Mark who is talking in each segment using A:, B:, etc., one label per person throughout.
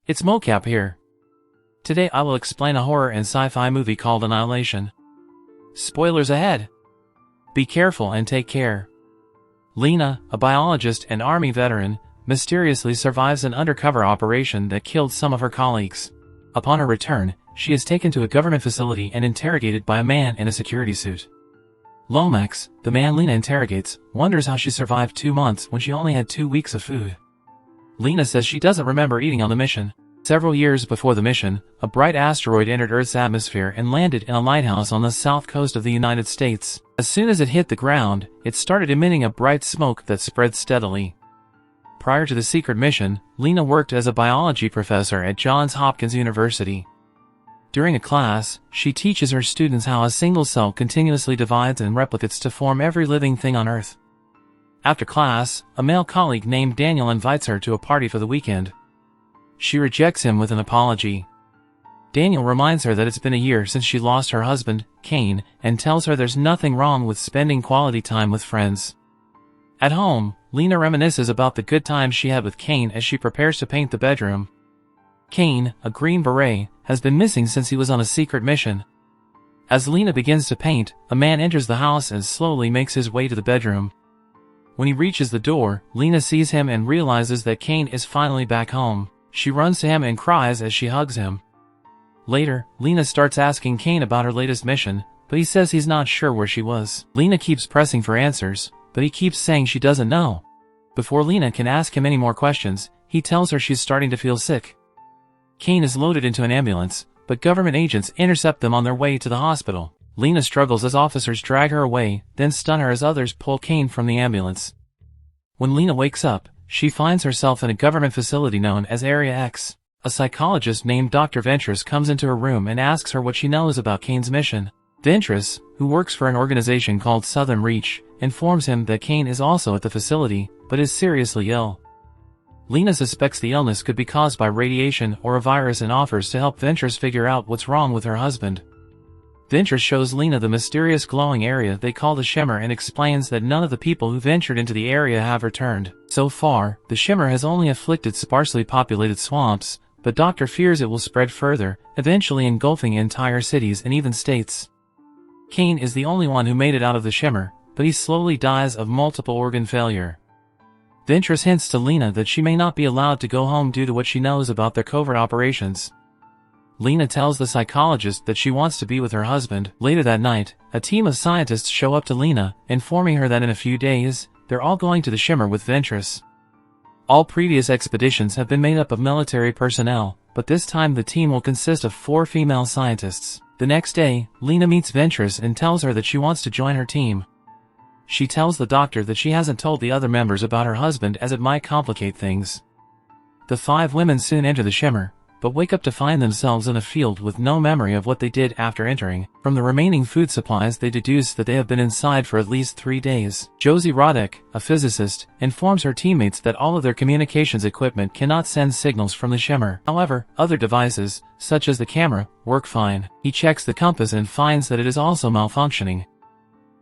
A: It's Mocap here. Today I will explain a horror and sci-fi movie called Annihilation. Spoilers ahead. Be careful and take care. Lena, a biologist and army veteran, mysteriously survives an undercover operation that killed some of her colleagues. Upon her return, she is taken to a government facility and interrogated by a man in a security suit. Lomax, the man Lena interrogates, wonders how she survived 2 months when she only had 2 weeks of food. Lena says she doesn't remember eating on the mission. Several years before the mission, a bright asteroid entered Earth's atmosphere and landed in a lighthouse on the south coast of the United States. As soon as it hit the ground, it started emitting a bright smoke that spread steadily. Prior to the secret mission, Lena worked as a biology professor at Johns Hopkins University. During a class, she teaches her students how a single cell continuously divides and replicates to form every living thing on Earth. After class, a male colleague named Daniel invites her to a party for the weekend. She rejects him with an apology. Daniel reminds her that it's been a year since she lost her husband, Kane, and tells her there's nothing wrong with spending quality time with friends. At home, Lena reminisces about the good times she had with Kane as she prepares to paint the bedroom. Kane, a Green Beret, has been missing since he was on a secret mission. As Lena begins to paint, a man enters the house and slowly makes his way to the bedroom. When he reaches the door, Lena sees him and realizes that Kane is finally back home. She runs to him and cries as she hugs him. Later, Lena starts asking Kane about her latest mission, but he says he's not sure where she was. Lena keeps pressing for answers, but he keeps saying she doesn't know. Before Lena can ask him any more questions, he tells her she's starting to feel sick. Kane is loaded into an ambulance, but government agents intercept them on their way to the hospital. Lena struggles as officers drag her away, then stun her as others pull Kane from the ambulance. When Lena wakes up, she finds herself in a government facility known as Area X. A psychologist named Dr. Ventress comes into her room and asks her what she knows about Kane's mission. Ventress, who works for an organization called Southern Reach, informs him that Kane is also at the facility, but is seriously ill. Lena suspects the illness could be caused by radiation or a virus and offers to help Ventress figure out what's wrong with her husband. Ventress shows Lena the mysterious glowing area they call the Shimmer and explains that none of the people who ventured into the area have returned. So far, the Shimmer has only afflicted sparsely populated swamps, but Doctor fears it will spread further, eventually engulfing entire cities and even states. Kane is the only one who made it out of the Shimmer, but he slowly dies of multiple organ failure. Ventress hints to Lena that she may not be allowed to go home due to what she knows about their covert operations. Lena tells the psychologist that she wants to be with her husband. Later that night, a team of scientists show up to Lena, informing her that in a few days, they're all going to the Shimmer with Ventress. All previous expeditions have been made up of military personnel, but this time the team will consist of 4 female scientists. The next day, Lena meets Ventress and tells her that she wants to join her team. She tells the doctor that she hasn't told the other members about her husband as it might complicate things. The 5 women soon enter the Shimmer, but wake up to find themselves in a field with no memory of what they did after entering. From the remaining food supplies they deduce that they have been inside for at least 3 days. Josie Roddick, a physicist, informs her teammates that all of their communications equipment cannot send signals from the Shimmer. However, other devices, such as the camera, work fine. He checks the compass and finds that it is also malfunctioning.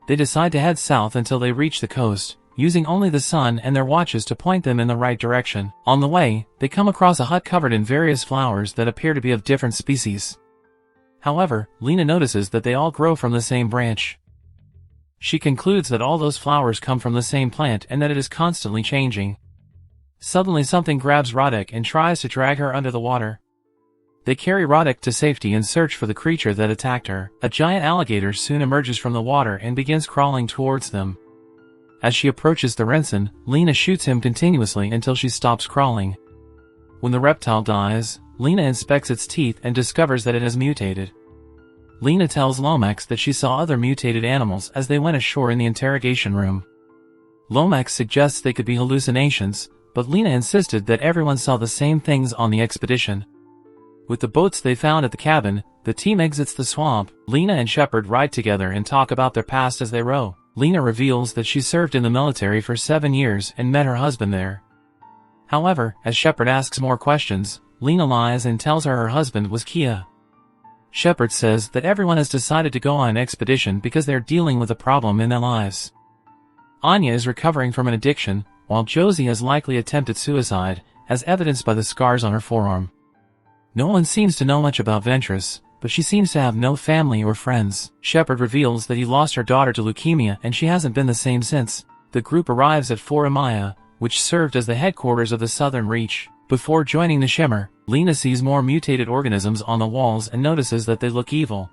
A: They decide to head south until they reach the coast, using only the sun and their watches to point them in the right direction. On the way, they come across a hut covered in various flowers that appear to be of different species. However, Lena notices that they all grow from the same branch. She concludes that all those flowers come from the same plant and that it is constantly changing. Suddenly something grabs Roddick and tries to drag her under the water. They carry Roddick to safety and search for the creature that attacked her. A giant alligator soon emerges from the water and begins crawling towards them. As she approaches the Renson, Lena shoots him continuously until she stops crawling. When the reptile dies, Lena inspects its teeth and discovers that it has mutated. Lena tells Lomax that she saw other mutated animals as they went ashore in the interrogation room. Lomax suggests they could be hallucinations, but Lena insisted that everyone saw the same things on the expedition. With the boats they found at the cabin, the team exits the swamp. Lena and Shepard ride together and talk about their past as they row. Lena reveals that she served in the military for 7 years and met her husband there. However, as Shepard asks more questions, Lena lies and tells her husband was Kia. Shepard says that everyone has decided to go on an expedition because they're dealing with a problem in their lives. Anya is recovering from an addiction, while Josie has likely attempted suicide, as evidenced by the scars on her forearm. No one seems to know much about Ventress, but she seems to have no family or friends. Shepard reveals that he lost her daughter to leukemia and she hasn't been the same since. The group arrives at Fort Amaya, which served as the headquarters of the Southern Reach. Before joining the Shimmer, Lena sees more mutated organisms on the walls and notices that they look evil.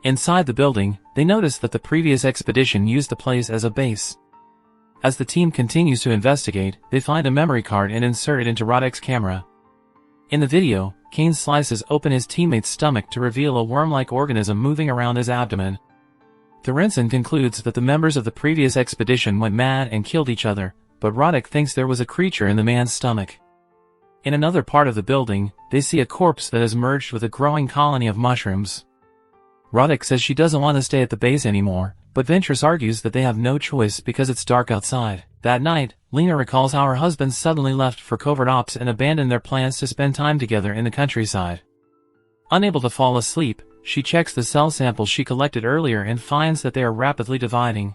A: Inside the building, they notice that the previous expedition used the place as a base. As the team continues to investigate, they find a memory card and insert it into Roddick's camera. In the video, Kane slices open his teammate's stomach to reveal a worm-like organism moving around his abdomen. Thorensen concludes that the members of the previous expedition went mad and killed each other, but Roddick thinks there was a creature in the man's stomach. In another part of the building, they see a corpse that has merged with a growing colony of mushrooms. Roddick says she doesn't want to stay at the base anymore, but Ventress argues that they have no choice because it's dark outside. That night, Lena recalls how her husband suddenly left for covert ops and abandoned their plans to spend time together in the countryside. Unable to fall asleep, she checks the cell samples she collected earlier and finds that they are rapidly dividing.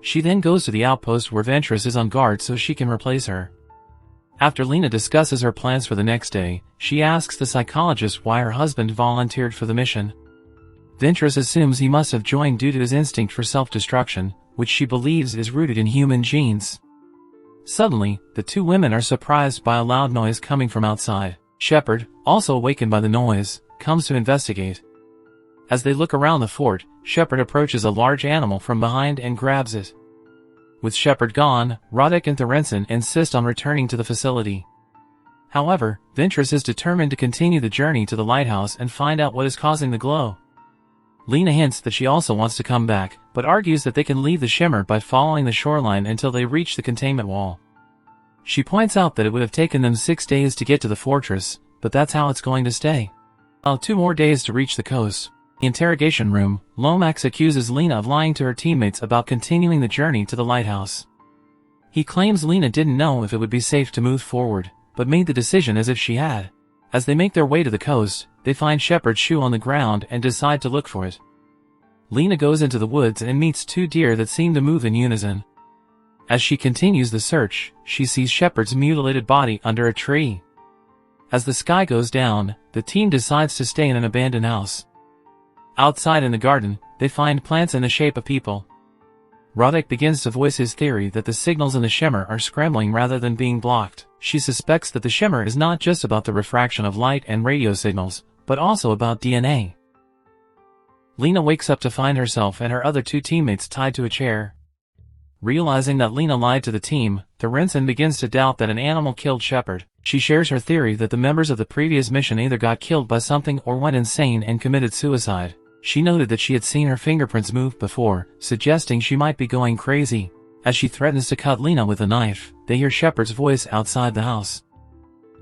A: She then goes to the outpost where Ventress is on guard so she can replace her. After Lena discusses her plans for the next day, she asks the psychologist why her husband volunteered for the mission. Ventress assumes he must have joined due to his instinct for self-destruction, which she believes is rooted in human genes. Suddenly, the two women are surprised by a loud noise coming from outside. Shepard, also awakened by the noise, comes to investigate. As they look around the fort, Shepard approaches a large animal from behind and grabs it. With Shepard gone, Roddick and Thorensen insist on returning to the facility. However, Ventress is determined to continue the journey to the lighthouse and find out what is causing the glow. Lena hints that she also wants to come back, but argues that they can leave the Shimmer by following the shoreline until they reach the containment wall. She points out that it would have taken them 6 days to get to the fortress, but that's how it's going to stay. 2 more days to reach the coast. In the interrogation room, Lomax accuses Lena of lying to her teammates about continuing the journey to the lighthouse. He claims Lena didn't know if it would be safe to move forward, but made the decision as if she had. As they make their way to the coast, they find Shepard's shoe on the ground and decide to look for it. Lena goes into the woods and meets 2 deer that seem to move in unison. As she continues the search, she sees Shepard's mutilated body under a tree. As the sky goes down, the team decides to stay in an abandoned house. Outside in the garden, they find plants in the shape of people. Roddick begins to voice his theory that the signals in the Shimmer are scrambling rather than being blocked. She suspects that the Shimmer is not just about the refraction of light and radio signals, but also about DNA. Lena wakes up to find herself and her other 2 teammates tied to a chair. Realizing that Lena lied to the team, Thorensen begins to doubt that an animal killed Shepard. She shares her theory that the members of the previous mission either got killed by something or went insane and committed suicide. She noted that she had seen her fingerprints move before, suggesting she might be going crazy. As she threatens to cut Lena with a knife, they hear Shepard's voice outside the house.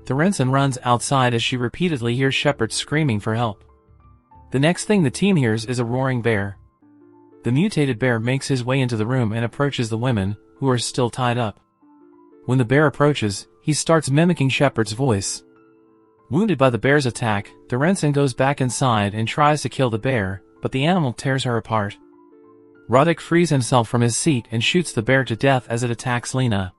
A: Thorensen runs outside as she repeatedly hears Shepard screaming for help. The next thing the team hears is a roaring bear. The mutated bear makes his way into the room and approaches the women, who are still tied up. When the bear approaches, he starts mimicking Shepard's voice. Wounded by the bear's attack, Thorensen goes back inside and tries to kill the bear, but the animal tears her apart. Roddick frees himself from his seat and shoots the bear to death as it attacks Lena.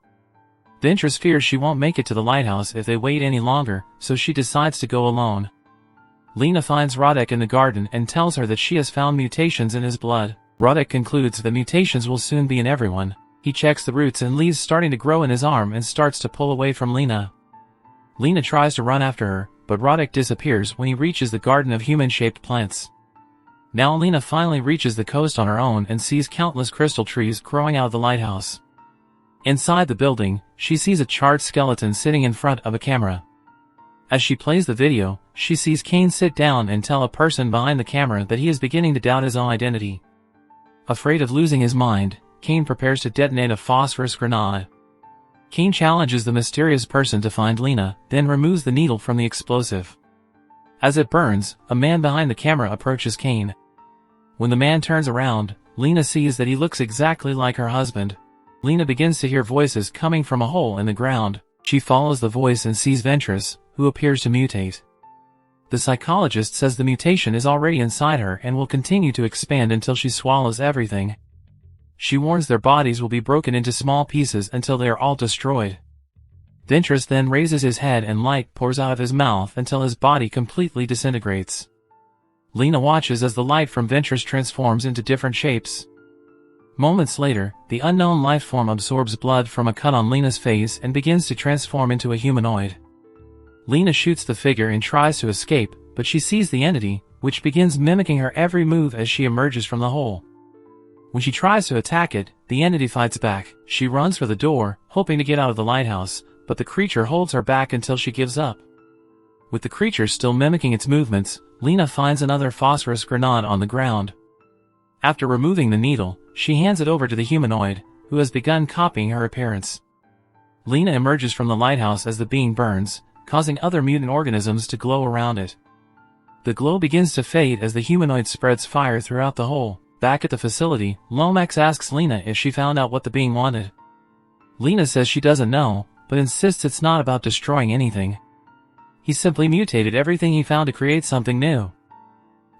A: Ventress fears she won't make it to the lighthouse if they wait any longer, so she decides to go alone. Lena finds Roddick in the garden and tells her that she has found mutations in his blood. Roddick concludes that mutations will soon be in everyone. He checks the roots and leaves starting to grow in his arm and starts to pull away from Lena. Lena tries to run after her, but Roddick disappears when he reaches the garden of human-shaped plants. Now Lena finally reaches the coast on her own and sees countless crystal trees growing out of the lighthouse. Inside the building, she sees a charred skeleton sitting in front of a camera. As she plays the video, she sees Kane sit down and tell a person behind the camera that he is beginning to doubt his own identity. Afraid of losing his mind, Kane prepares to detonate a phosphorus grenade. Kane challenges the mysterious person to find Lena, then removes the needle from the explosive. As it burns, a man behind the camera approaches Kane. When the man turns around, Lena sees that he looks exactly like her husband. Lena begins to hear voices coming from a hole in the ground. She follows the voice and sees Ventress, who appears to mutate. The psychologist says the mutation is already inside her and will continue to expand until she swallows everything. She warns their bodies will be broken into small pieces until they are all destroyed. Ventress then raises his head and light pours out of his mouth until his body completely disintegrates. Lena watches as the light from Ventress transforms into different shapes. Moments later, the unknown lifeform absorbs blood from a cut on Lena's face and begins to transform into a humanoid. Lena shoots the figure and tries to escape, but she sees the entity, which begins mimicking her every move as she emerges from the hole. When she tries to attack it, the entity fights back. She runs for the door, hoping to get out of the lighthouse, but the creature holds her back until she gives up. With the creature still mimicking its movements, Lena finds another phosphorus grenade on the ground. After removing the needle, she hands it over to the humanoid, who has begun copying her appearance. Lena emerges from the lighthouse as the being burns, causing other mutant organisms to glow around it. The glow begins to fade as the humanoid spreads fire throughout the hole. Back at the facility, Lomax asks Lena if she found out what the being wanted. Lena says she doesn't know, but insists it's not about destroying anything. He simply mutated everything he found to create something new.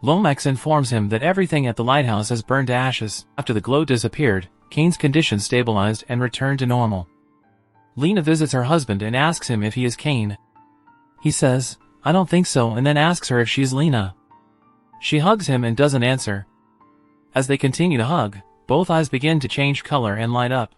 A: Lomax informs him that everything at the lighthouse has burned to ashes. After the glow disappeared, Kane's condition stabilized and returned to normal. Lena visits her husband and asks him if he is Kane. He says, "I don't think so," and then asks her if she's Lena. She hugs him and doesn't answer. As they continue to hug, both eyes begin to change color and light up.